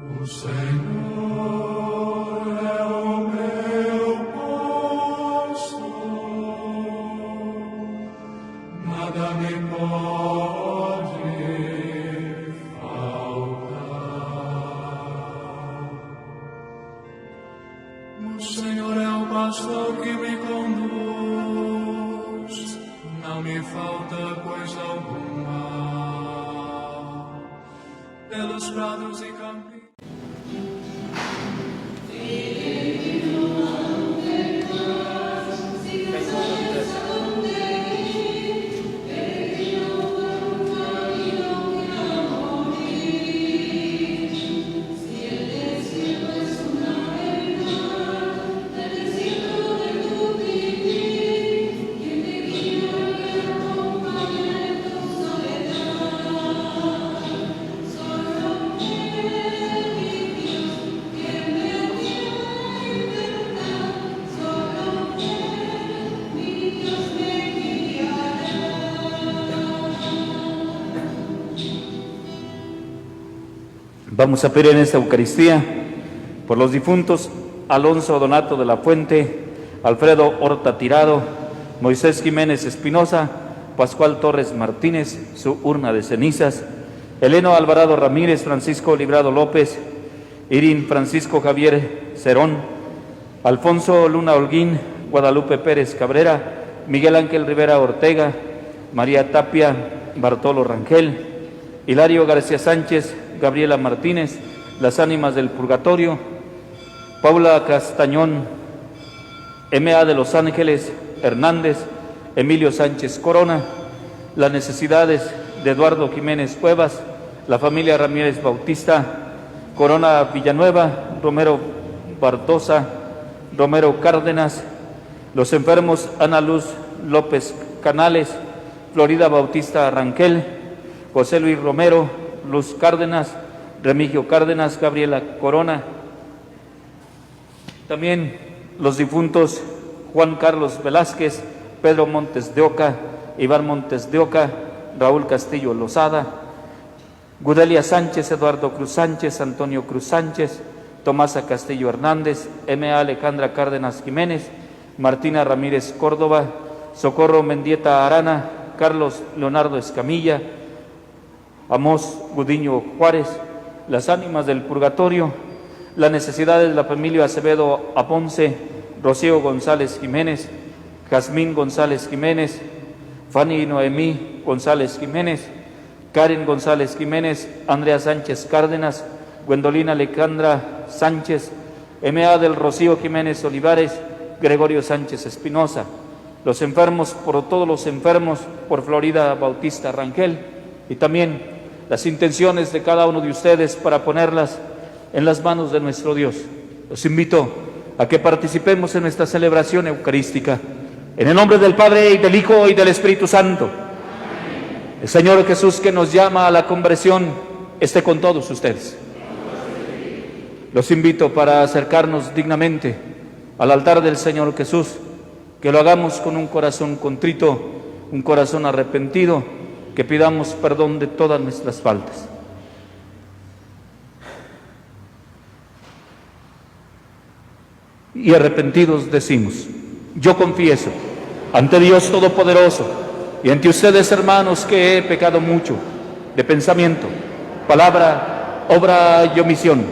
O Senhor é o meu pastor, nada me pode faltar. O Senhor é o pastor que me conduz, não me falta coisa alguma. Pelos prados e campos. Vamos a pedir en esta Eucaristía por los difuntos Alonso Donato de la Fuente, Alfredo Horta Tirado, Moisés Jiménez Espinosa, Pascual Torres Martínez, su urna de cenizas, Eleno Alvarado Ramírez, Francisco Librado López, Irín Francisco Javier Cerón, Alfonso Luna Holguín, Guadalupe Pérez Cabrera, Miguel Ángel Rivera Ortega, María Tapia Bartolo Rangel, Hilario García Sánchez, Gabriela Martínez, las ánimas del purgatorio, Paula Castañón, M.A. de Los Ángeles Hernández, Emilio Sánchez Corona, las necesidades de Eduardo Jiménez Cuevas, la familia Ramírez Bautista, Corona Villanueva, Romero Bartosa, Romero Cárdenas, los enfermos Ana Luz López Canales, Florida Bautista Rangel, José Luis Romero, Luz Cárdenas, Remigio Cárdenas, Gabriela Corona. También los difuntos Juan Carlos Velázquez, Pedro Montes de Oca, Iván Montes de Oca, Raúl Castillo Lozada, Gudelia Sánchez, Eduardo Cruz Sánchez, Antonio Cruz Sánchez, Tomasa Castillo Hernández, M.A. Alejandra Cárdenas Jiménez, Martina Ramírez Córdoba, Socorro Mendieta Arana, Carlos Leonardo Escamilla, Amós Gudiño Juárez, las ánimas del purgatorio, las necesidades de la familia Acevedo Aponce, Rocío González Jiménez, Jazmín González Jiménez, Fanny Noemí González Jiménez, Karen González Jiménez, Andrea Sánchez Cárdenas, Gwendolina Alejandra Sánchez, M.A. del Rocío Jiménez Olivares, Gregorio Sánchez Espinosa, los enfermos, por todos los enfermos, por Florida Bautista Rangel, y también las intenciones de cada uno de ustedes para ponerlas en las manos de nuestro Dios. Los invito a que participemos en esta celebración eucarística. En el nombre del Padre, y del Hijo, y del Espíritu Santo. Amén. El Señor Jesús, que nos llama a la conversión, esté con todos ustedes. Los invito para acercarnos dignamente al altar del Señor Jesús, que lo hagamos con un corazón contrito, un corazón arrepentido, que pidamos perdón de todas nuestras faltas. Y arrepentidos decimos: yo confieso ante Dios Todopoderoso y ante ustedes, hermanos, que he pecado mucho de pensamiento, palabra, obra y omisión,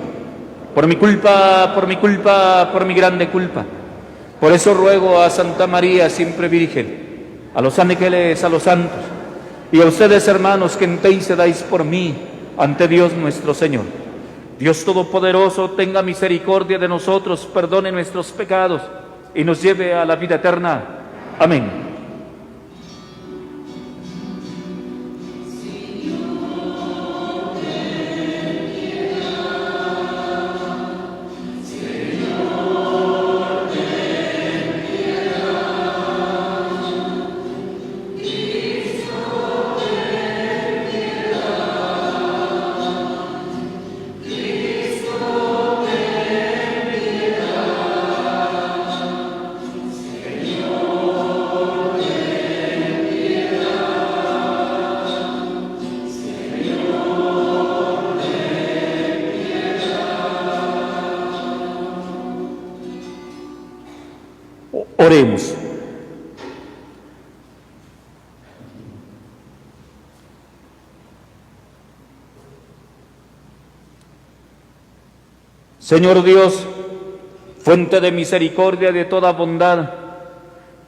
por mi culpa, por mi grande culpa. Por eso ruego a Santa María, siempre Virgen, a los ángeles, a los santos, y a ustedes, hermanos, que intercedáis por mí ante Dios nuestro Señor. Dios Todopoderoso tenga misericordia de nosotros, perdone nuestros pecados y nos lleve a la vida eterna. Amén. Señor, Oremos. Señor Dios, fuente de misericordia y de toda bondad,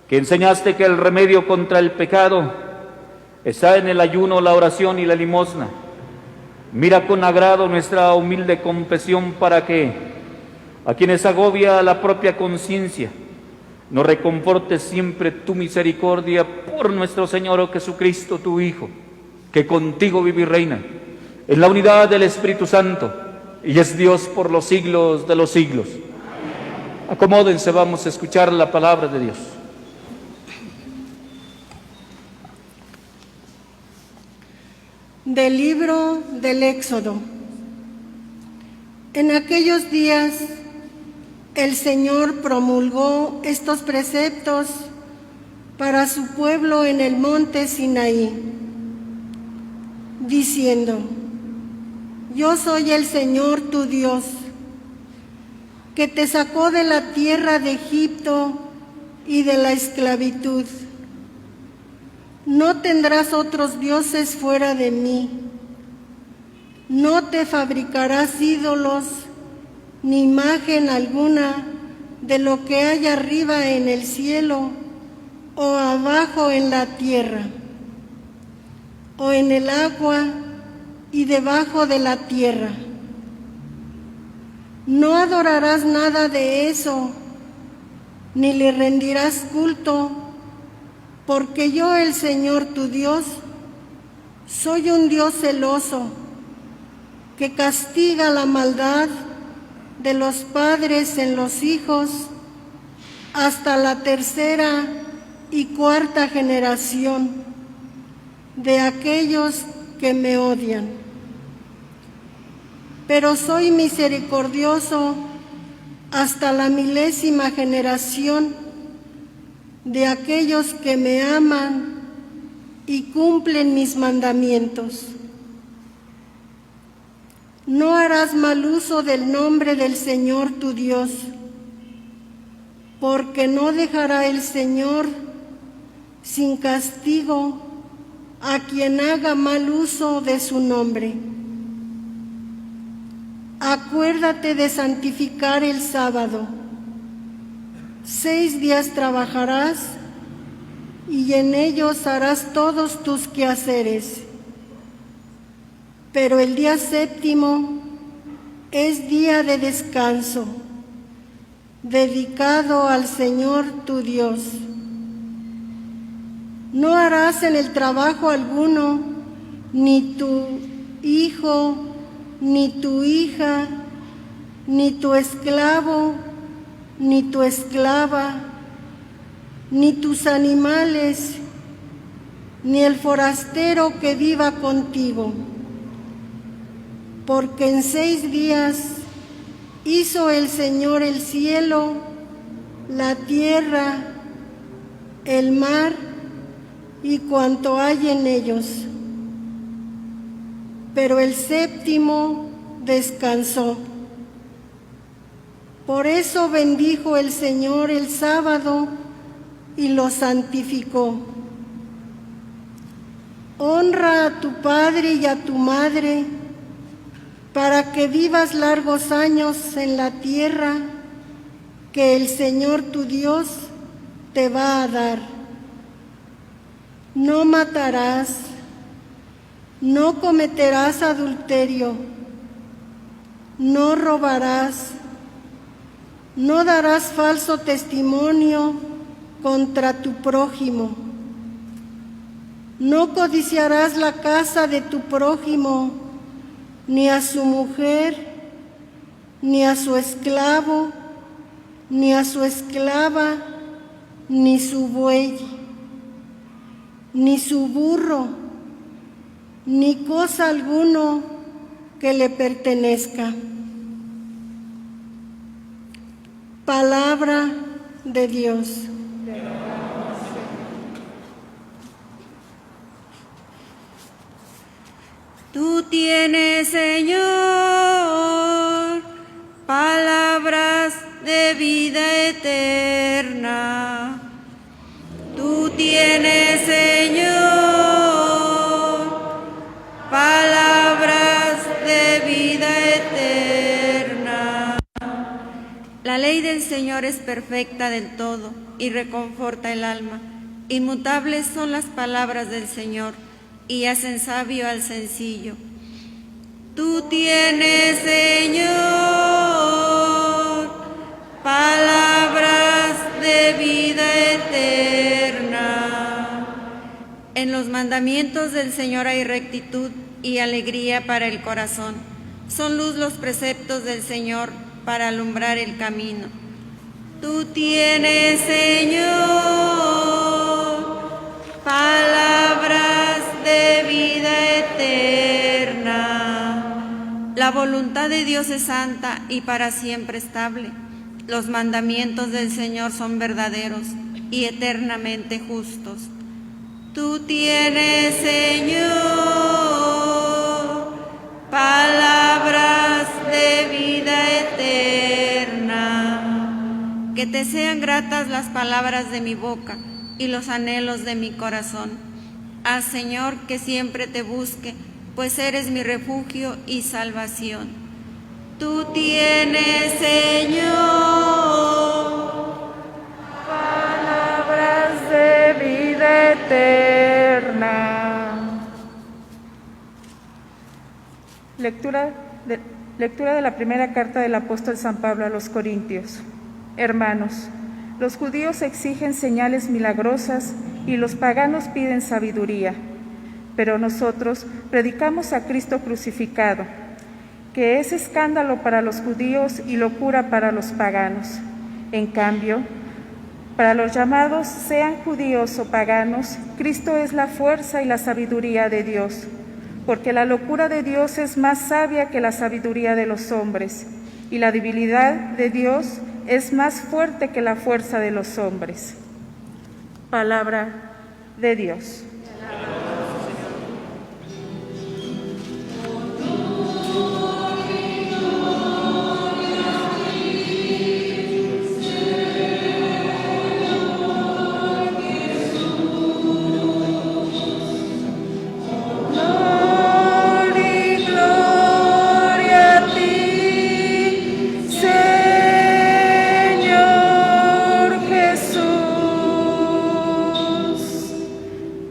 que enseñaste que el remedio contra el pecado está en el ayuno, la oración y la limosna. Mira con agrado nuestra humilde confesión para que, a quienes agobia la propia conciencia, nos reconforte siempre tu misericordia por nuestro Señor Jesucristo, tu Hijo, que contigo vive y reina, en la unidad del Espíritu Santo, y es Dios por los siglos de los siglos. Acomódense, vamos a escuchar la palabra de Dios. Del libro del Éxodo. En aquellos días el Señor promulgó estos preceptos para su pueblo en el monte Sinaí, diciendo: Yo soy el Señor tu Dios, que te sacó de la tierra de Egipto y de la esclavitud. No tendrás otros dioses fuera de mí. No te fabricarás ídolos ni imagen alguna de lo que hay arriba en el cielo o abajo en la tierra o en el agua y debajo de la tierra. No adorarás nada de eso, ni le rendirás culto, porque yo, el Señor tu Dios, soy un Dios celoso, que castiga la maldad de los padres en los hijos hasta la tercera y cuarta generación de aquellos que me odian. Pero soy misericordioso hasta la 1000ª generación de aquellos que me aman y cumplen mis mandamientos. No harás mal uso del nombre del Señor tu Dios, porque no dejará el Señor sin castigo a quien haga mal uso de su nombre. Acuérdate de santificar el sábado. 6 días trabajarás y en ellos harás todos tus quehaceres. Pero el día séptimo es día de descanso, dedicado al Señor tu Dios. No harás en el trabajo alguno, ni tu hijo, ni tu hija, ni tu esclavo, ni tu esclava, ni tus animales, ni el forastero que viva contigo. Porque en 6 días hizo el Señor el cielo, la tierra, el mar y cuanto hay en ellos. Pero el séptimo descansó. Por eso bendijo el Señor el sábado y lo santificó. Honra a tu padre y a tu madre, para que vivas largos años en la tierra que el Señor tu Dios te va a dar. No matarás, no cometerás adulterio, no robarás, no darás falso testimonio contra tu prójimo, no codiciarás la casa de tu prójimo, ni a su mujer, ni a su esclavo, ni a su esclava, ni su buey, ni su burro, ni cosa alguno que le pertenezca. Palabra de Dios. Tú tienes, Señor, palabras de vida eterna. La ley del Señor es perfecta del todo y reconforta el alma. Inmutables son las palabras del Señor y hacen sabio al sencillo. Tú tienes, Señor, palabras de vida eterna. En los mandamientos del Señor hay rectitud y alegría para el corazón. Son luz los preceptos del Señor para alumbrar el camino. Tú tienes, Señor, palabras de vida eterna. La voluntad de Dios es santa y para siempre estable. Los mandamientos del Señor son verdaderos y eternamente justos. Tú tienes, Señor, palabras de vida eterna. Que te sean gratas las palabras de mi boca y los anhelos de mi corazón. Haz, Señor, que siempre te busque, pues eres mi refugio y salvación. Tú tienes, Señor, palabras de vida eterna. Lectura de la primera carta del apóstol San Pablo a los Corintios. Hermanos, los judíos exigen señales milagrosas y los paganos piden sabiduría, pero nosotros predicamos a Cristo crucificado, que es escándalo para los judíos y locura para los paganos. En cambio, para los llamados, sean judíos o paganos, Cristo es la fuerza y la sabiduría de Dios, porque la locura de Dios es más sabia que la sabiduría de los hombres, y la debilidad de Dios es más fuerte que la fuerza de los hombres. Palabra de Dios.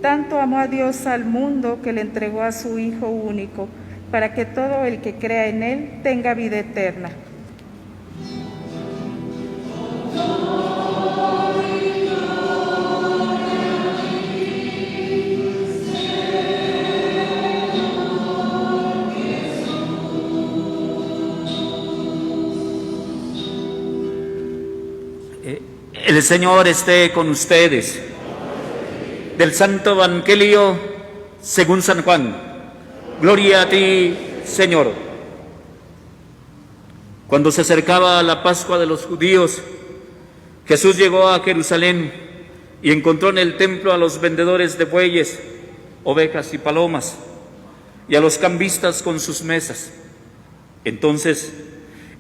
Tanto amó a Dios al mundo que le entregó a su Hijo único, para que todo el que crea en Él tenga vida eterna. El Señor esté con ustedes. Del Santo Evangelio según San Juan. Gloria a ti, Señor. Cuando se acercaba la Pascua de los judíos, Jesús llegó a Jerusalén y encontró en el templo a los vendedores de bueyes, ovejas y palomas, y a los cambistas con sus mesas. Entonces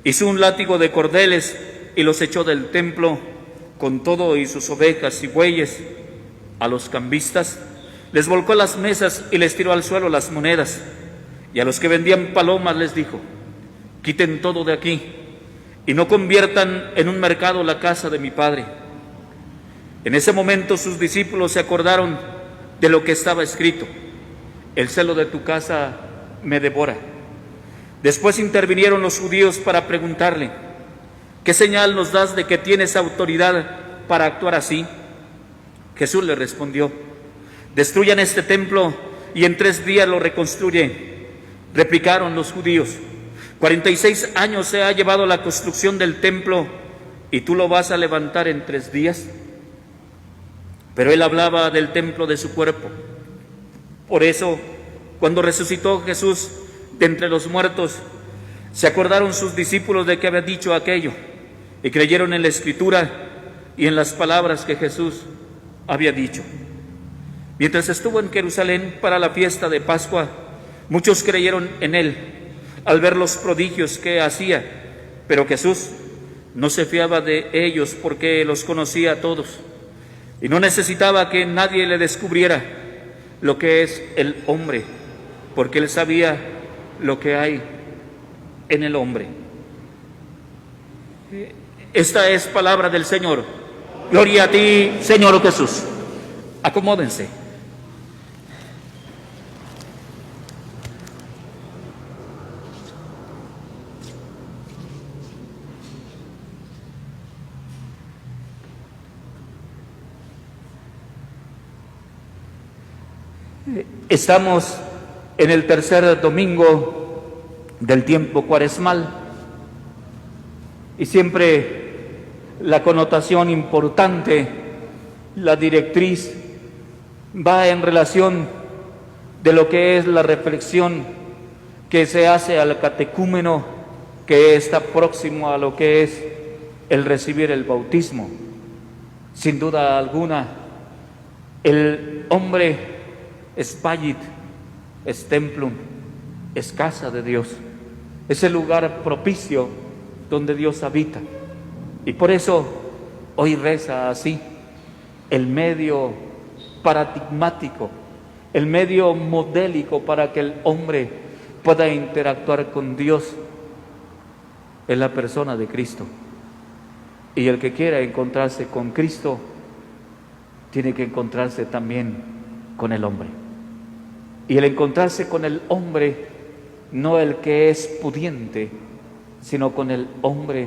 hizo un látigo de cordeles y los echó del templo con todo y sus ovejas y bueyes. A los cambistas les volcó las mesas y les tiró al suelo las monedas, y a los que vendían palomas les dijo: quiten todo de aquí y no conviertan en un mercado la casa de mi Padre. En ese momento sus discípulos se acordaron de lo que estaba escrito: el celo de tu casa me devora. Después intervinieron los judíos para preguntarle: ¿qué señal nos das de que tienes autoridad para actuar así? Jesús le respondió: destruyan este templo y en 3 días lo reconstruye. Replicaron los judíos: 46 años se ha llevado la construcción del templo y tú lo vas a levantar en 3 días. Pero él hablaba del templo de su cuerpo. Por eso, cuando resucitó Jesús de entre los muertos, se acordaron sus discípulos de que había dicho aquello y creyeron en la Escritura y en las palabras que Jesús había dicho. Mientras estuvo en Jerusalén para la fiesta de Pascua, muchos creyeron en él al ver los prodigios que hacía, pero Jesús no se fiaba de ellos porque los conocía a todos y no necesitaba que nadie le descubriera lo que es el hombre, porque él sabía lo que hay en el hombre. Esta es palabra del Señor. Gloria a ti, Señor Jesús. Acomódense. Estamos en el tercer domingo del tiempo cuaresmal y siempre la connotación importante, la directriz va en relación de lo que es la reflexión que se hace al catecúmeno que está próximo a lo que es el recibir el bautismo. Sin duda alguna, el hombre es vallit, es templum, es casa de Dios, es el lugar propicio donde Dios habita. Y por eso hoy reza así, el medio paradigmático, el medio modélico para que el hombre pueda interactuar con Dios en la persona de Cristo. Y el que quiera encontrarse con Cristo, tiene que encontrarse también con el hombre. Y el encontrarse con el hombre, no el que es pudiente, sino con el hombre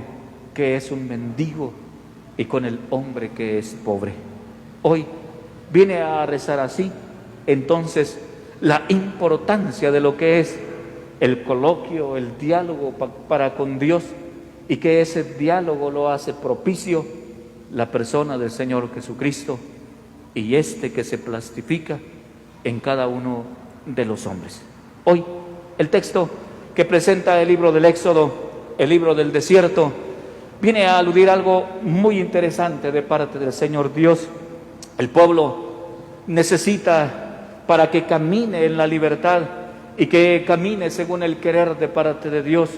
que es un mendigo y con el hombre que es pobre. Hoy viene a rezar así, entonces, la importancia de lo que es el coloquio, el diálogo para con Dios, y que ese diálogo lo hace propicio la persona del Señor Jesucristo y que se plastifica en cada uno de los hombres. Hoy, el texto que presenta el libro del Éxodo, el libro del desierto, viene a aludir algo muy interesante de parte del Señor Dios. El pueblo necesita, para que camine en la libertad y que camine según el querer de parte de Dios,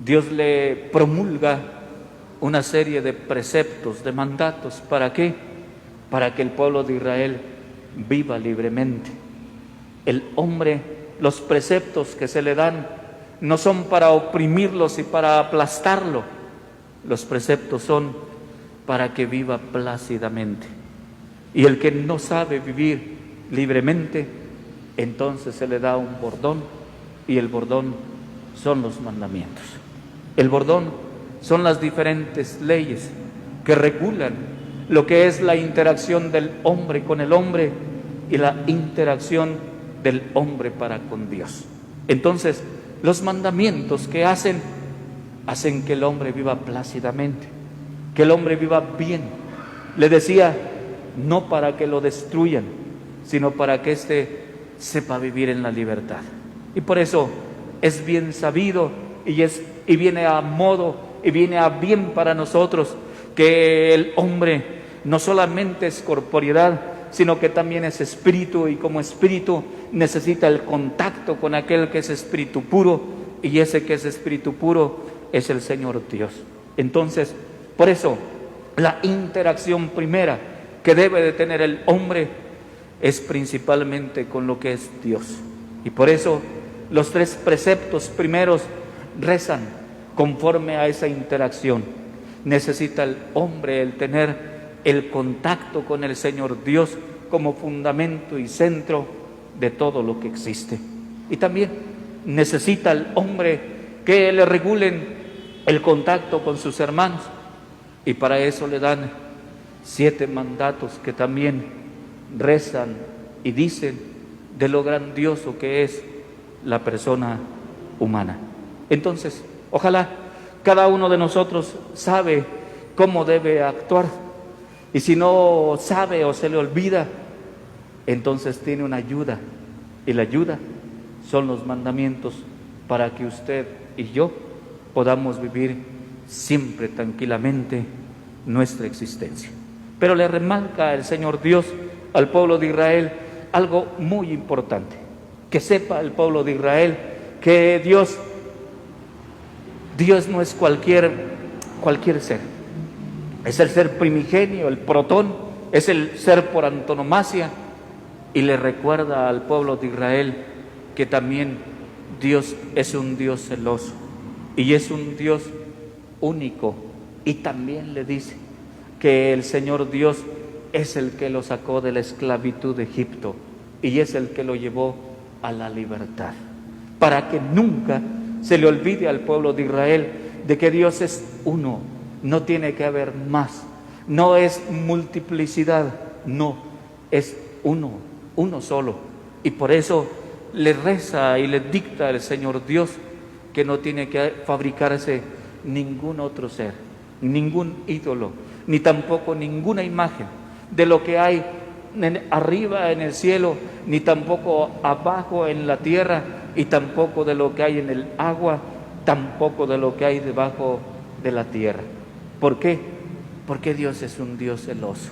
Dios le promulga una serie de preceptos, de mandatos. ¿Para qué? Para que el pueblo de Israel viva libremente. El hombre, los preceptos que se le dan no son para oprimirlos y para aplastarlo. Los preceptos son para que viva plácidamente. Y el que no sabe vivir libremente, entonces se le da un bordón, y el bordón son los mandamientos. El bordón son las diferentes leyes que regulan lo que es la interacción del hombre con el hombre y la interacción del hombre para con Dios. Entonces, los mandamientos que hacen que el hombre viva plácidamente, que el hombre viva bien. Le decía, no para que lo destruyan, sino para que éste sepa vivir en la libertad. Y por eso es bien sabido y viene a modo y viene a bien para nosotros que el hombre no solamente es corporeidad, sino que también es espíritu, y como espíritu necesita el contacto con aquel que es espíritu puro, y ese que es espíritu puro es el Señor Dios. Entonces, por eso, la interacción primera que debe de tener el hombre es principalmente con lo que es Dios. Y por eso los 3 preceptos primeros rezan conforme a esa interacción. Necesita el hombre el tener el contacto con el Señor Dios como fundamento y centro de todo lo que existe. Y también necesita el hombre que le regulen el contacto con sus hermanos, y para eso le dan 7 mandatos que también rezan y dicen de lo grandioso que es la persona humana. Entonces, ojalá cada uno de nosotros sabe cómo debe actuar, y si no sabe o se le olvida, entonces tiene una ayuda, y la ayuda son los mandamientos para que usted y yo podamos vivir siempre tranquilamente nuestra existencia. Pero le remarca el Señor Dios al pueblo de Israel algo muy importante, que sepa el pueblo de Israel que Dios no es cualquier ser, es el ser primigenio, el protón, es el ser por antonomasia, y le recuerda al pueblo de Israel que también Dios es un Dios celoso, y es un Dios único, Y también le dice que el Señor Dios es el que lo sacó de la esclavitud de Egipto y es el que lo llevó a la libertad. Para que nunca se le olvide al pueblo de Israel de que Dios es uno, no tiene que haber más, no es multiplicidad, no, es uno, uno solo. Y por eso le reza y le dicta el Señor Dios que no tiene que fabricarse ningún otro ser, ningún ídolo, ni tampoco ninguna imagen de lo que hay arriba en el cielo, ni tampoco abajo en la tierra, y tampoco de lo que hay en el agua, tampoco de lo que hay debajo de la tierra. ¿Por qué? Porque Dios es un Dios celoso.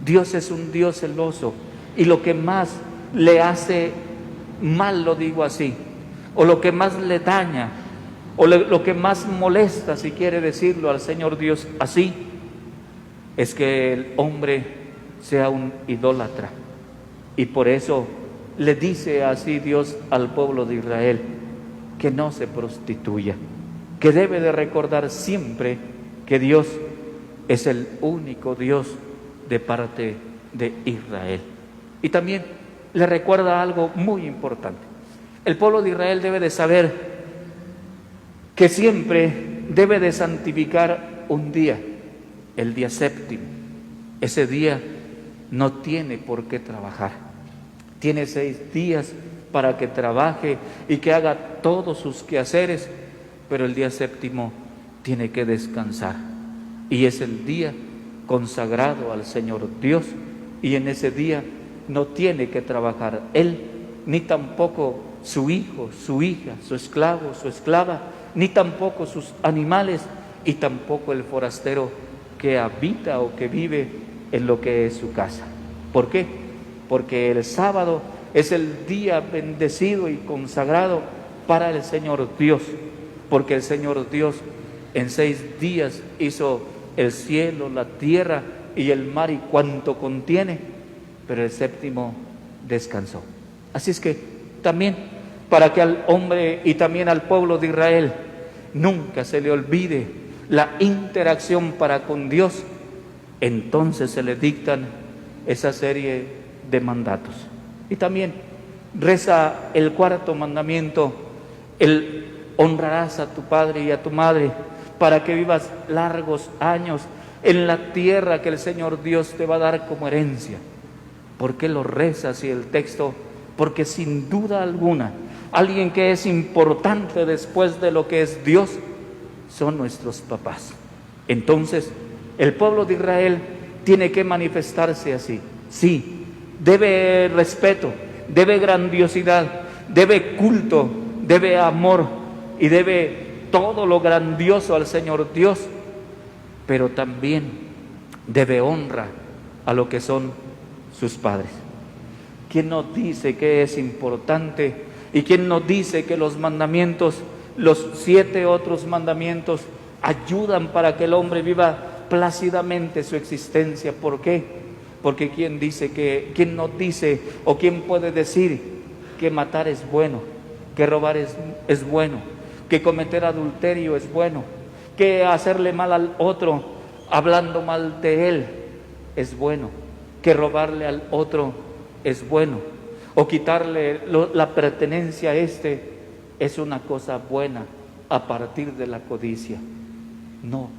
Dios es un Dios celoso, y lo que más le hace mal, lo digo así, o lo que más le daña, o lo que más molesta, si quiere decirlo, al Señor Dios así, es que el hombre sea un idólatra. Y por eso le dice así Dios al pueblo de Israel, que no se prostituya, que debe de recordar siempre que Dios es el único Dios de parte de Israel. Y también le recuerda algo muy importante. El pueblo de Israel debe de saber que siempre debe de santificar un día, el día séptimo. Ese día no tiene por qué trabajar. Tiene 6 días para que trabaje y que haga todos sus quehaceres, pero el día séptimo tiene que descansar. Y es el día consagrado al Señor Dios, y en ese día no tiene que trabajar él, ni tampoco su hijo, su hija, su esclavo, su esclava, ni tampoco sus animales, y tampoco el forastero que habita o que vive en lo que es su casa. ¿Por qué? Porque el sábado es el día bendecido y consagrado para el Señor Dios, porque el Señor Dios en 6 días hizo el cielo, la tierra y el mar y cuanto contiene, pero el séptimo descansó. Así es que también para que al hombre y también al pueblo de Israel nunca se le olvide la interacción para con Dios, entonces se le dictan esa serie de mandatos. Y también reza el 4.º mandamiento, el honrarás a tu padre y a tu madre para que vivas largos años en la tierra que el Señor Dios te va a dar como herencia. ¿Por qué lo rezas? Y el texto, porque sin duda alguna, alguien que es importante después de lo que es Dios, son nuestros papás. Entonces, el pueblo de Israel tiene que manifestarse así. Sí, debe respeto, debe grandiosidad, debe culto, debe amor y debe todo lo grandioso al Señor Dios, pero también debe honra a lo que son sus padres. ¿Quién nos dice que es importante? ¿Y quién nos dice que los mandamientos, los 7 otros mandamientos, ayudan para que el hombre viva plácidamente su existencia? ¿Por qué? Porque quién nos dice o quién puede decir que matar es bueno, que robar es bueno, que cometer adulterio es bueno, que hacerle mal al otro hablando mal de él es bueno, que robarle al otro es bueno, o quitarle la pertenencia a es una cosa buena a partir de la codicia? No,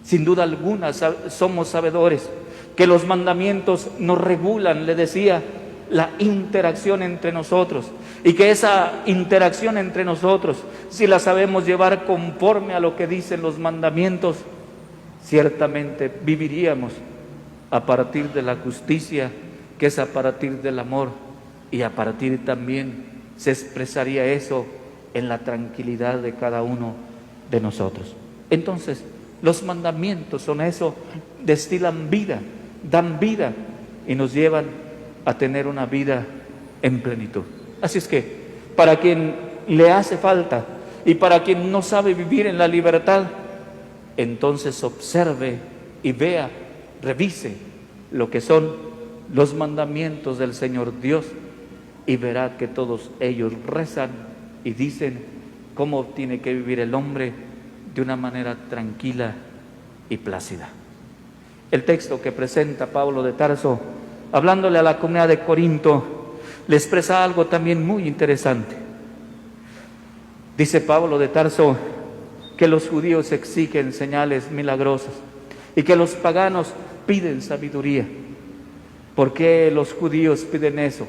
sin duda alguna somos sabedores que los mandamientos nos regulan, le decía, la interacción entre nosotros, y que esa interacción entre nosotros, si la sabemos llevar conforme a lo que dicen los mandamientos, ciertamente viviríamos a partir de la justicia, que es a partir del amor, y a partir también se expresaría eso en la tranquilidad de cada uno de nosotros. Entonces, los mandamientos son eso, destilan vida, dan vida y nos llevan a tener una vida en plenitud. Así es que, para quien le hace falta y para quien no sabe vivir en la libertad, entonces observe y vea, revise lo que son los mandamientos del Señor Dios y verá que todos ellos rezan y dicen cómo tiene que vivir el hombre de una manera tranquila y plácida. El texto que presenta Pablo de Tarso, hablándole a la comunidad de Corinto, le expresa algo también muy interesante. Dice Pablo de Tarso que los judíos exigen señales milagrosas y que los paganos piden sabiduría. ¿Por qué los judíos piden eso?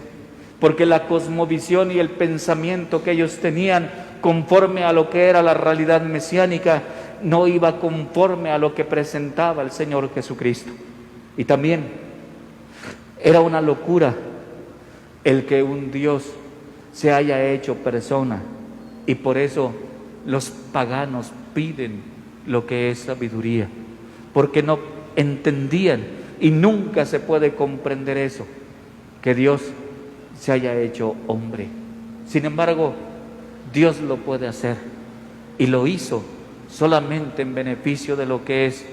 Porque la cosmovisión y el pensamiento que ellos tenían conforme a lo que era la realidad mesiánica no iba conforme a lo que presentaba el Señor Jesucristo. Y también era una locura el que un Dios se haya hecho persona, y por eso los paganos piden lo que es sabiduría, porque no entendían, y nunca se puede comprender eso, que Dios se haya hecho hombre. Sin embargo, Dios lo puede hacer, y lo hizo solamente en beneficio de lo que es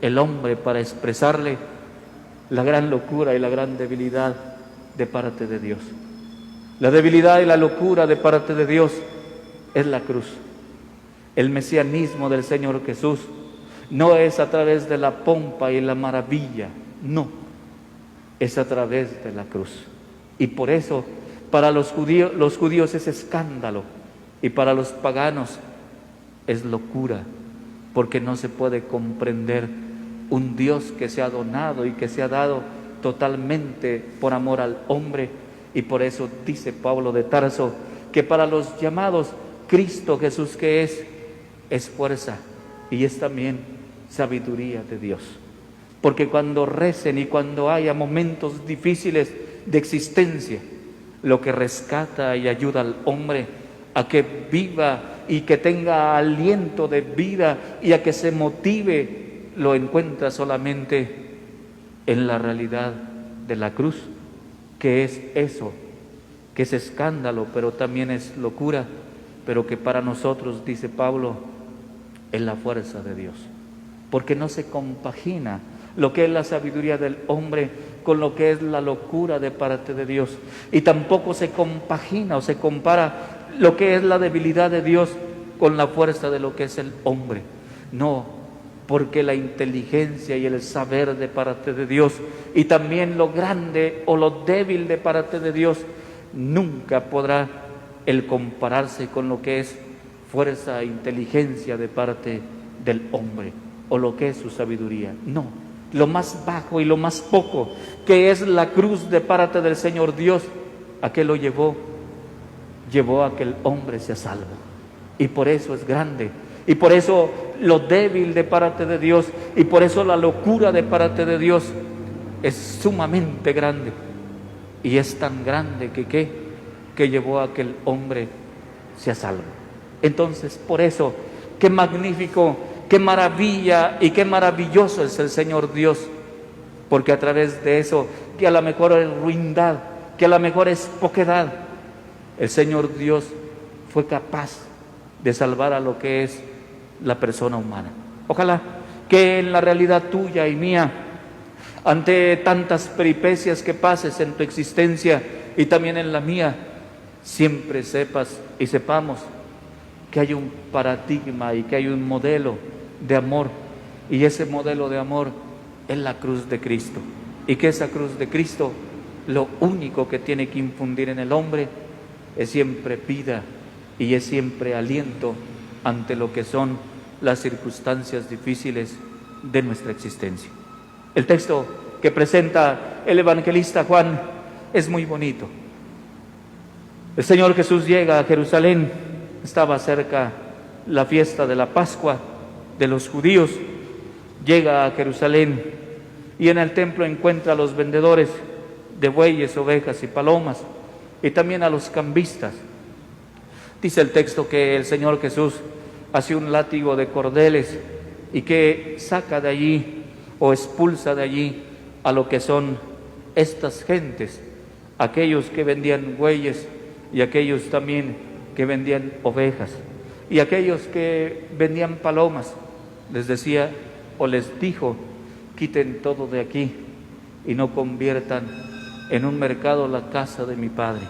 el hombre, para expresarle la gran locura y la gran debilidad de parte de Dios. La debilidad y la locura de parte de Dios es la cruz. El mesianismo del Señor Jesús no es a través de la pompa y la maravilla, no, es a través de la cruz. Y por eso para los judíos es escándalo, y para los paganos es locura, porque no se puede comprender un Dios que se ha donado y que se ha dado totalmente por amor al hombre. Y por eso dice Pablo de Tarso que para los llamados, Cristo Jesús que es fuerza y es también sabiduría de Dios. Porque cuando recen y cuando haya momentos difíciles de existencia, lo que rescata y ayuda al hombre a que viva y que tenga aliento de vida y a que se motive, lo encuentra solamente en la realidad de la cruz, que es eso, que es escándalo, pero también es locura, pero que para nosotros, dice Pablo, es la fuerza de Dios, porque no se compagina lo que es la sabiduría del hombre con lo que es la locura de parte de Dios, y tampoco se compagina o se compara lo que es la debilidad de Dios con la fuerza de lo que es el hombre. No, porque la inteligencia y el saber de parte de Dios, y también lo grande o lo débil de parte de Dios, nunca podrá el compararse con lo que es fuerza e inteligencia de parte del hombre, o lo que es su sabiduría. No, lo más bajo y lo más poco, que es la cruz de parte del Señor Dios, ¿a qué lo llevó? Llevó a que el hombre sea salvo, y por eso es grande, y por eso lo débil de parte de Dios, y por eso la locura de parte de Dios es sumamente grande, y es tan grande que llevó a que el hombre sea salvo. Entonces, por eso, qué magnífico, qué maravilla y qué maravilloso es el Señor Dios, porque a través de eso, que a lo mejor es ruindad, que a lo mejor es poquedad, el Señor Dios fue capaz de salvar a lo que es la persona humana. Ojalá que en la realidad tuya y mía, ante tantas peripecias que pases en tu existencia y también en la mía, siempre sepas y sepamos que hay un paradigma y que hay un modelo de amor, y ese modelo de amor es la cruz de Cristo, y que esa cruz de Cristo lo único que tiene que infundir en el hombre es siempre vida y es siempre aliento ante lo que son las circunstancias difíciles de nuestra existencia. El texto que presenta el evangelista Juan es muy bonito. El Señor Jesús llega a Jerusalén, estaba cerca la fiesta de la Pascua de los judíos, llega a Jerusalén y en el templo encuentra a los vendedores de bueyes, ovejas y palomas, y también a los cambistas. Dice el texto que el Señor Jesús hace un látigo de cordeles y que saca de allí o expulsa de allí a lo que son estas gentes, aquellos que vendían bueyes y aquellos también que vendían ovejas y aquellos que vendían palomas. Les decía o les dijo: quiten todo de aquí y no conviertan en un mercado la casa de mi Padre.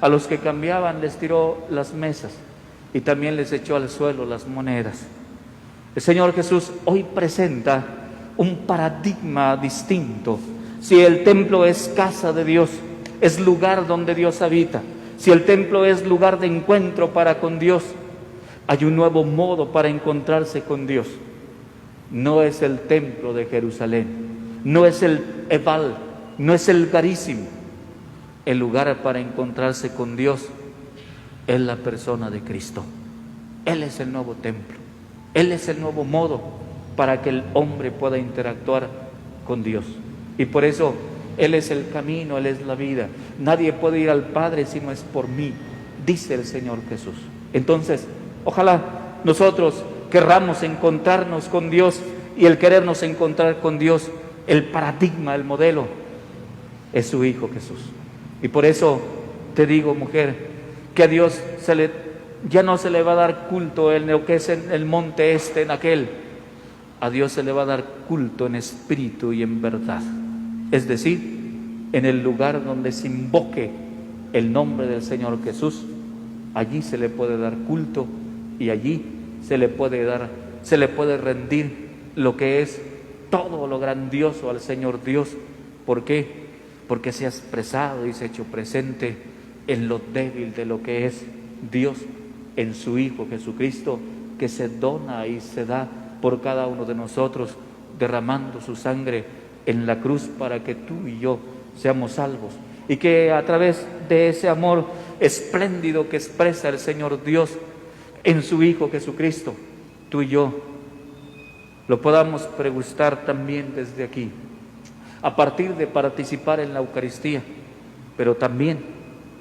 A los que cambiaban les tiró las mesas y también les echó al suelo las monedas. El Señor Jesús hoy presenta un paradigma distinto. Si el templo es casa de Dios, es lugar donde Dios habita. Si el templo es lugar de encuentro para con Dios, hay un nuevo modo para encontrarse con Dios. No es el templo de Jerusalén, no es el Ebal, no es el Carísimo. El lugar para encontrarse con Dios es la persona de Cristo. Él es el nuevo templo, Él es el nuevo modo para que el hombre pueda interactuar con Dios. Y por eso Él es el camino, Él es la vida. Nadie puede ir al Padre si no es por mí, dice el Señor Jesús. Entonces, ojalá nosotros querramos encontrarnos con Dios, y el querernos encontrar con Dios, el paradigma, el modelo, es su Hijo Jesús. Y por eso te digo, mujer, que a Dios ya no se le va a dar culto en lo que es en el monte en aquel. A Dios se le va a dar culto en espíritu y en verdad. Es decir, en el lugar donde se invoque el nombre del Señor Jesús, allí se le puede dar culto, y allí se le puede rendir lo que es todo lo grandioso al Señor Dios. ¿Por qué? Porque se ha expresado y se ha hecho presente en lo débil de lo que es Dios, en su Hijo Jesucristo, que se dona y se da por cada uno de nosotros, derramando su sangre en la cruz para que tú y yo seamos salvos, y que a través de ese amor espléndido que expresa el Señor Dios en su Hijo Jesucristo, tú y yo lo podamos pregustar también desde aquí, a partir de participar en la Eucaristía, pero también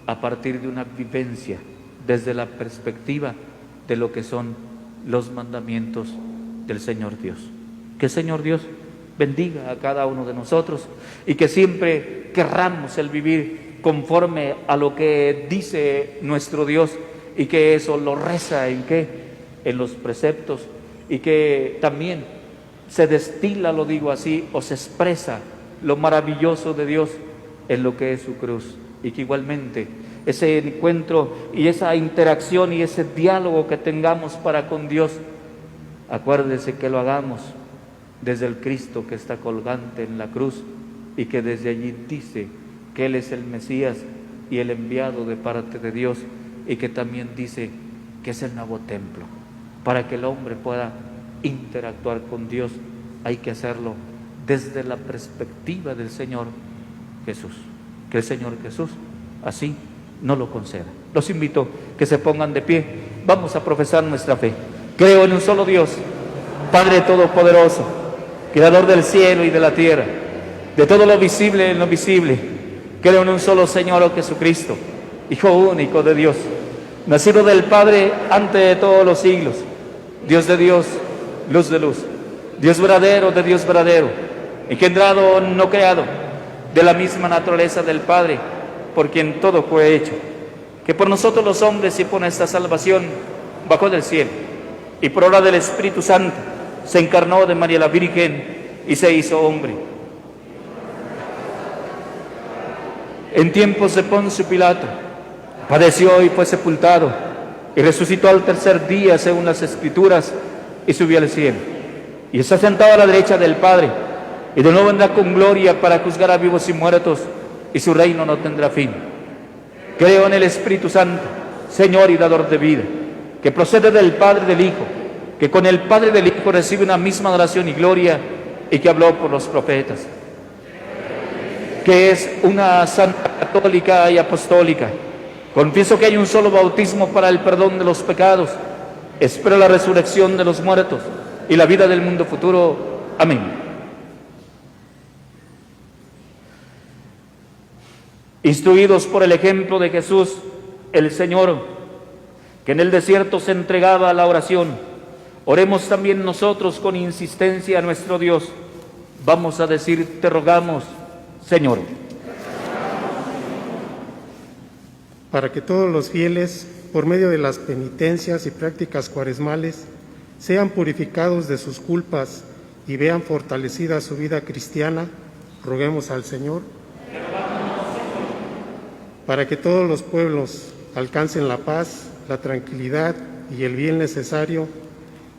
a partir de una vivencia desde la perspectiva de lo que son los mandamientos del Señor Dios. Que el Señor Dios bendiga a cada uno de nosotros, y que siempre querramos el vivir conforme a lo que dice nuestro Dios, y que eso lo reza en los preceptos, y que también se destila, lo digo así, o se expresa lo maravilloso de Dios en lo que es su cruz, y que igualmente ese encuentro y esa interacción y ese diálogo que tengamos para con Dios, acuérdese que lo hagamos desde el Cristo que está colgante en la cruz, y que desde allí dice que Él es el Mesías y el enviado de parte de Dios, y que también dice que es el nuevo templo. Para que el hombre pueda interactuar con Dios, hay que hacerlo desde la perspectiva del Señor Jesús. Que el Señor Jesús así nos lo conceda. Los invito que se pongan de pie. Vamos a profesar nuestra fe. Creo en un solo Dios, Padre Todopoderoso, Creador del cielo y de la tierra, de todo lo visible y lo invisible. Creo en un solo Señor Jesucristo, Hijo único de Dios, nacido del Padre antes de todos los siglos, Dios de Dios, luz de luz, Dios verdadero de Dios verdadero, engendrado, no creado, de la misma naturaleza del Padre, por quien todo fue hecho, que por nosotros los hombres y por nuestra salvación bajó del cielo, y por obra del Espíritu Santo se encarnó de María la Virgen y se hizo hombre. En tiempos de Poncio Pilato padeció y fue sepultado, y resucitó al tercer día según las Escrituras, y subió al cielo, y está sentado a la derecha del Padre, y de nuevo vendrá con gloria para juzgar a vivos y muertos, y su reino no tendrá fin. Creo en el Espíritu Santo, Señor y dador de vida, que procede del Padre y del Hijo, que con el Padre y del Hijo recibe una misma adoración y gloria, y que habló por los profetas, que es una santa católica y apostólica. Confieso que hay un solo bautismo para el perdón de los pecados. Espero la resurrección de los muertos y la vida del mundo futuro. Amén. Instruidos por el ejemplo de Jesús, el Señor, que en el desierto se entregaba a la oración, oremos también nosotros con insistencia a nuestro Dios. Vamos a decir: te rogamos, Señor. Para que todos los fieles, por medio de las penitencias y prácticas cuaresmales, sean purificados de sus culpas y vean fortalecida su vida cristiana, roguemos al Señor. Para que todos los pueblos alcancen la paz, la tranquilidad y el bien necesario,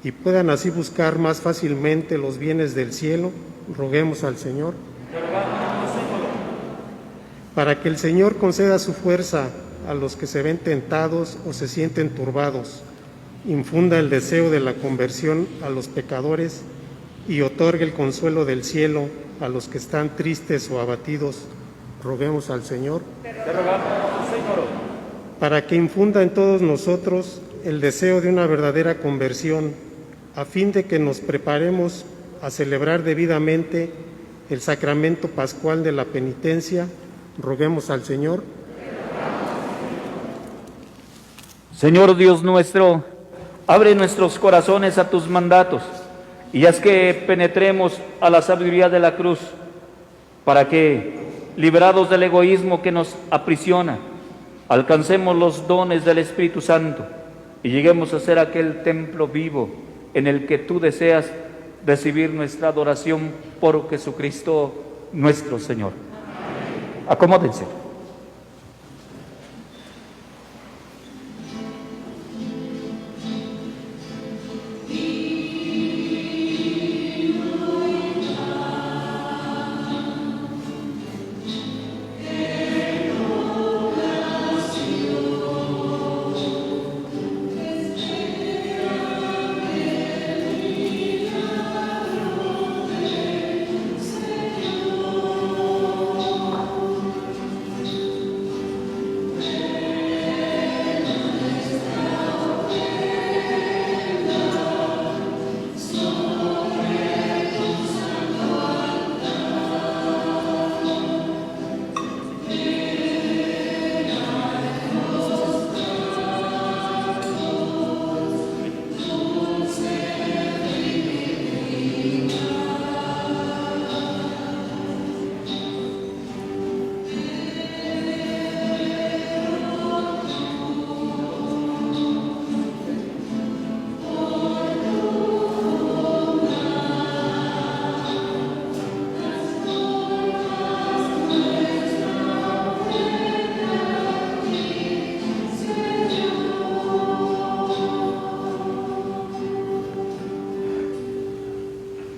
y puedan así buscar más fácilmente los bienes del cielo, roguemos al Señor. Para que el Señor conceda su fuerza a los que se ven tentados o se sienten turbados, infunda el deseo de la conversión a los pecadores y otorgue el consuelo del cielo a los que están tristes o abatidos, roguemos al Señor. Te rogamos, Señor. Para que infunda en todos nosotros el deseo de una verdadera conversión, a fin de que nos preparemos a celebrar debidamente el sacramento pascual de la penitencia, roguemos al Señor. Señor Dios nuestro, abre nuestros corazones a tus mandatos y haz que penetremos a la sabiduría de la cruz, para que, liberados del egoísmo que nos aprisiona, alcancemos los dones del Espíritu Santo y lleguemos a ser aquel templo vivo en el que tú deseas recibir nuestra adoración por Jesucristo nuestro Señor. Acomódense.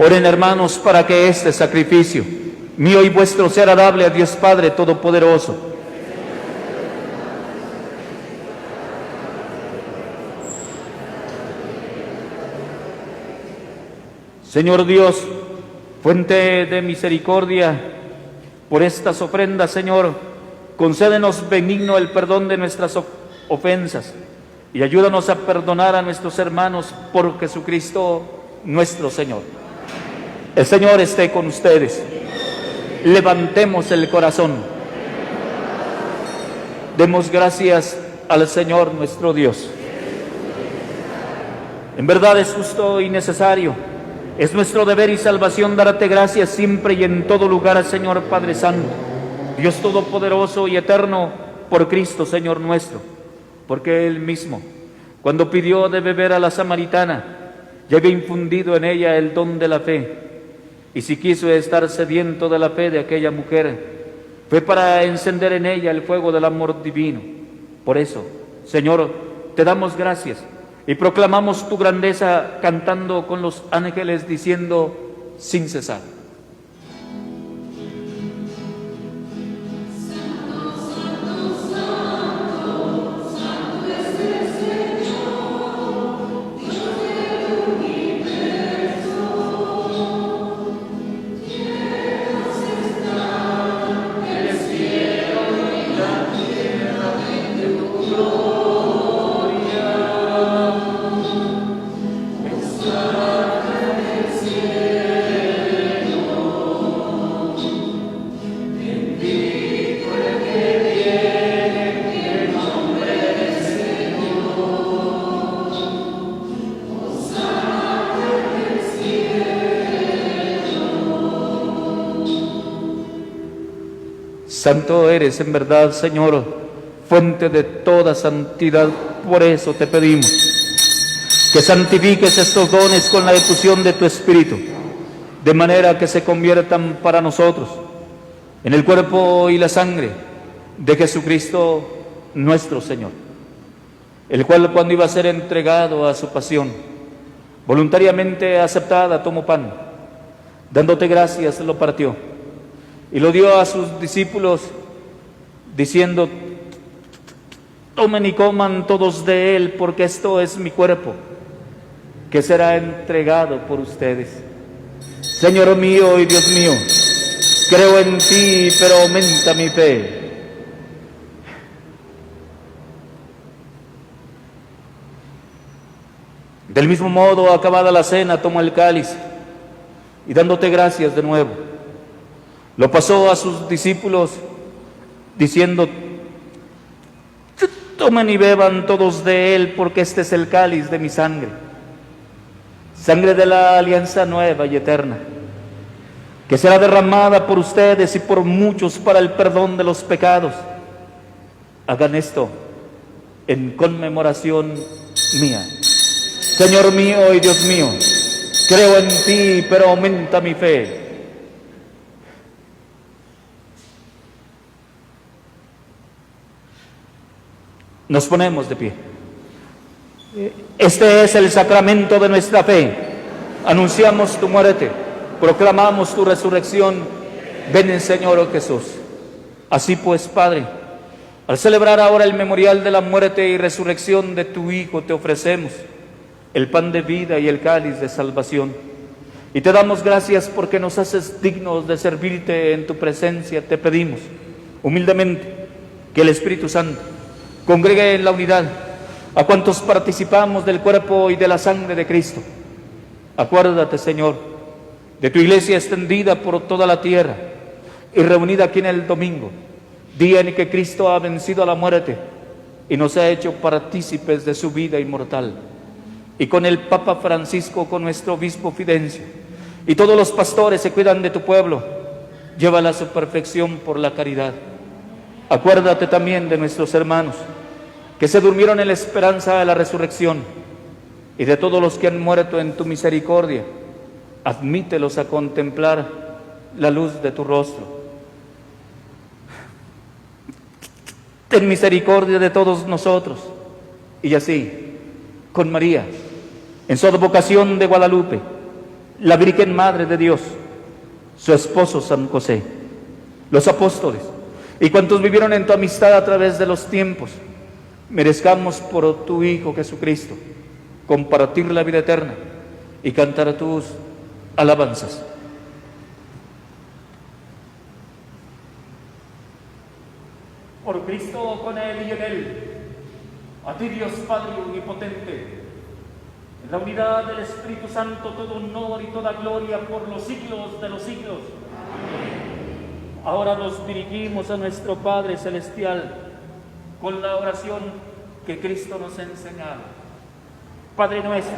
Oren, hermanos, para que este sacrificio mío y vuestro sea agradable a Dios Padre Todopoderoso. Señor Dios, fuente de misericordia, por estas ofrendas, Señor, concédenos benigno el perdón de nuestras ofensas y ayúdanos a perdonar a nuestros hermanos por Jesucristo nuestro Señor. El Señor esté con ustedes. Levantemos el corazón. Demos gracias al Señor nuestro Dios. En verdad es justo y necesario. Es nuestro deber y salvación darte gracias siempre y en todo lugar, Señor Padre Santo, Dios Todopoderoso y Eterno, por Cristo, Señor nuestro. Porque Él mismo, cuando pidió de beber a la samaritana, ya había infundido en ella el don de la fe. Y si quiso estar sediento de la fe de aquella mujer, fue para encender en ella el fuego del amor divino. Por eso, Señor, te damos gracias y proclamamos tu grandeza cantando con los ángeles diciendo sin cesar. Santo eres en verdad, Señor, fuente de toda santidad. Por eso te pedimos que santifiques estos dones con la efusión de tu Espíritu, de manera que se conviertan para nosotros en el cuerpo y la sangre de Jesucristo nuestro Señor, el cual, cuando iba a ser entregado a su pasión, Voluntariamente aceptada, tomó pan, dándote gracias, lo partió y lo dio a sus discípulos, diciendo: tomen y coman todos de él, porque esto es mi cuerpo, que será entregado por ustedes. Señor mío y Dios mío, creo en ti, pero aumenta mi fe. Del mismo modo, acabada la cena, tomó el cáliz y dándote gracias de nuevo, lo pasó a sus discípulos, diciendo: tomen y beban todos de él, porque este es el cáliz de mi sangre, sangre de la alianza nueva y eterna, que será derramada por ustedes y por muchos para el perdón de los pecados. Hagan esto en conmemoración mía. Señor mío y Dios mío, creo en ti, pero aumenta mi fe. Nos ponemos de pie. Este es el sacramento de nuestra fe. Anunciamos tu muerte, proclamamos tu resurrección. Ven, Señor, oh Jesús. Así pues, Padre, al celebrar ahora el memorial de la muerte y resurrección de tu Hijo, te ofrecemos el pan de vida y el cáliz de salvación. Y te damos gracias porque nos haces dignos de servirte en tu presencia. Te pedimos humildemente que el Espíritu Santo congregue en la unidad a cuantos participamos del cuerpo y de la sangre de Cristo. Acuérdate, Señor, de tu iglesia extendida por toda la tierra y reunida aquí en el domingo, día en que Cristo ha vencido a la muerte y nos ha hecho partícipes de su vida inmortal. Y con el Papa Francisco, con nuestro obispo Fidencio y todos los pastores que cuidan de tu pueblo, llévala a su perfección por la caridad. Acuérdate también de nuestros hermanos que se durmieron en la esperanza de la resurrección y de todos los que han muerto en tu misericordia. Admítelos a contemplar la luz de tu rostro. Ten misericordia de todos nosotros. Y así, con María, en su advocación de Guadalupe, la Virgen Madre de Dios, su esposo San José, los apóstoles y cuantos vivieron en tu amistad a través de los tiempos, merezcamos por tu Hijo Jesucristo compartir la vida eterna y cantar tus alabanzas. Por Cristo, con Él y en Él, a ti, Dios Padre omnipotente, en la unidad del Espíritu Santo, todo honor y toda gloria por los siglos de los siglos. Amén. Ahora nos dirigimos a nuestro Padre Celestial con la oración que Cristo nos ha enseñado. Padre nuestro,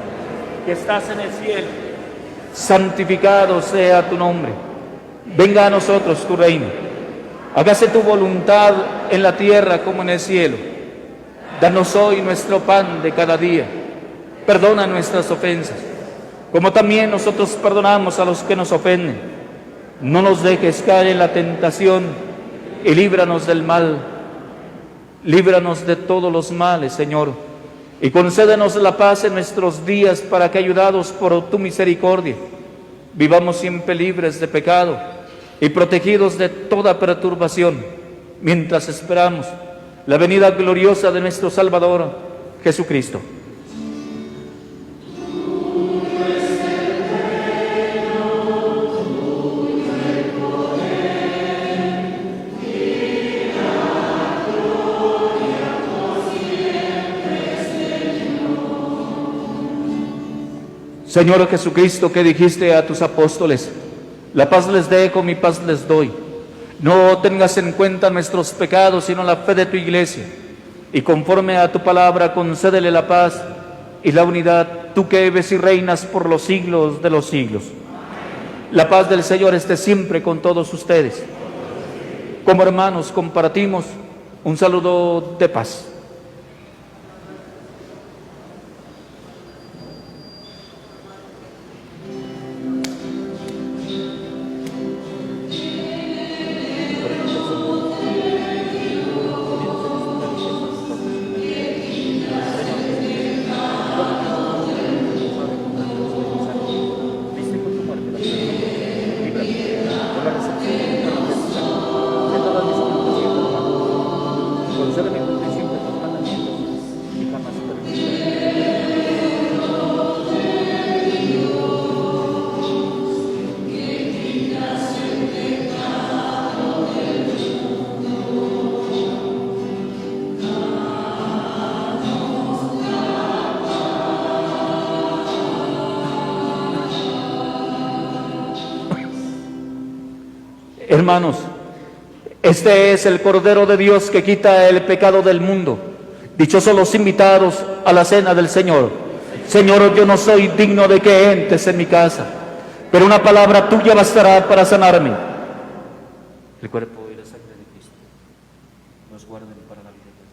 que estás en el cielo, santificado sea tu nombre. Venga a nosotros tu reino. Hágase tu voluntad en la tierra como en el cielo. Danos hoy nuestro pan de cada día. Perdona nuestras ofensas, como también nosotros perdonamos a los que nos ofenden. No nos dejes caer en la tentación y líbranos del mal. Líbranos de todos los males, Señor, y concédenos la paz en nuestros días, para que, ayudados por tu misericordia, vivamos siempre libres de pecado y protegidos de toda perturbación, mientras esperamos la venida gloriosa de nuestro Salvador, Jesucristo. Señor Jesucristo, que dijiste a tus apóstoles: la paz les dejo, mi paz les doy. No tengas en cuenta nuestros pecados, sino la fe de tu iglesia. Y conforme a tu palabra, concédele la paz y la unidad, tú que vives y reinas por los siglos de los siglos. La paz del Señor esté siempre con todos ustedes. Como hermanos compartimos un saludo de paz. Hermanos, este es el Cordero de Dios que quita el pecado del mundo. Dichosos los invitados a la cena del Señor. Señor, yo no soy digno de que entres en mi casa, pero una palabra tuya bastará para sanarme. El cuerpo y la sangre de Cristo nos guarden para la vida eterna.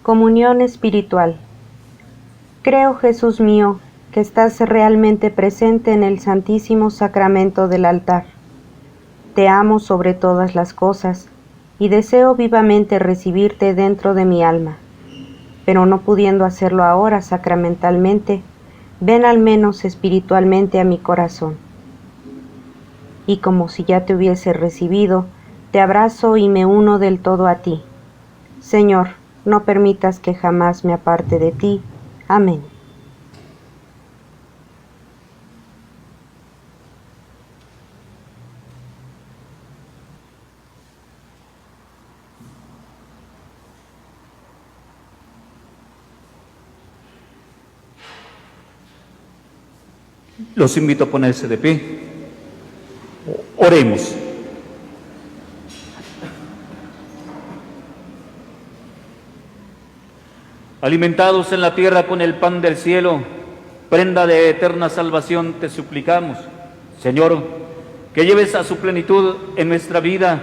Comunión espiritual. Creo, Jesús mío, que estás realmente presente en el Santísimo Sacramento del altar. Te amo sobre todas las cosas y deseo vivamente recibirte dentro de mi alma. Pero no pudiendo hacerlo ahora sacramentalmente, ven al menos espiritualmente a mi corazón. Y como si ya te hubiese recibido, te abrazo y me uno del todo a ti. Señor, no permitas que jamás me aparte de ti. Amén. Los invito a ponerse de pie. Oremos. Alimentados en la tierra con el pan del cielo, prenda de eterna salvación, te suplicamos, Señor, que lleves a su plenitud en nuestra vida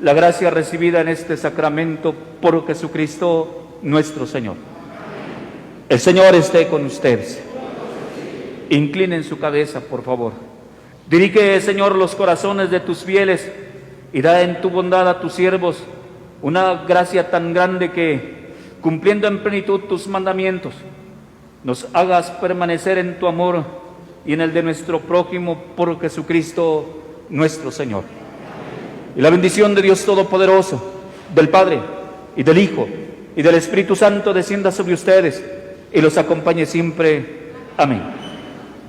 la gracia recibida en este sacramento por Jesucristo nuestro Señor. El Señor esté con ustedes. Inclinen su cabeza, por favor. Dirige, Señor, los corazones de tus fieles y da en tu bondad a tus siervos una gracia tan grande que, cumpliendo en plenitud tus mandamientos, nos hagas permanecer en tu amor y en el de nuestro prójimo por Jesucristo nuestro Señor. Y la bendición de Dios Todopoderoso, del Padre, y del Hijo, y del Espíritu Santo descienda sobre ustedes y los acompañe siempre. Amén.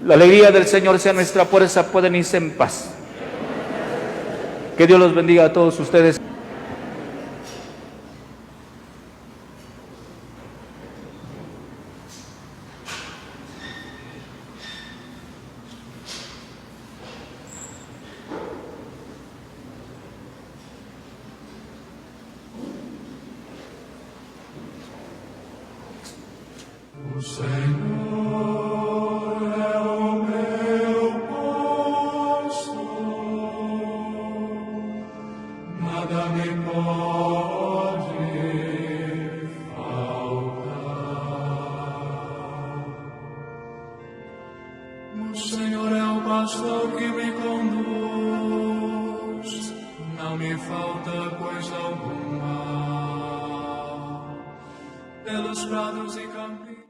La alegría del Señor sea nuestra fuerza, pueden irse en paz. Que Dios los bendiga a todos ustedes. O Senhor é o meu pastor, nada me pode faltar. O Senhor é o pastor que me conduz, não me falta coisa alguma. Pelos prados e campos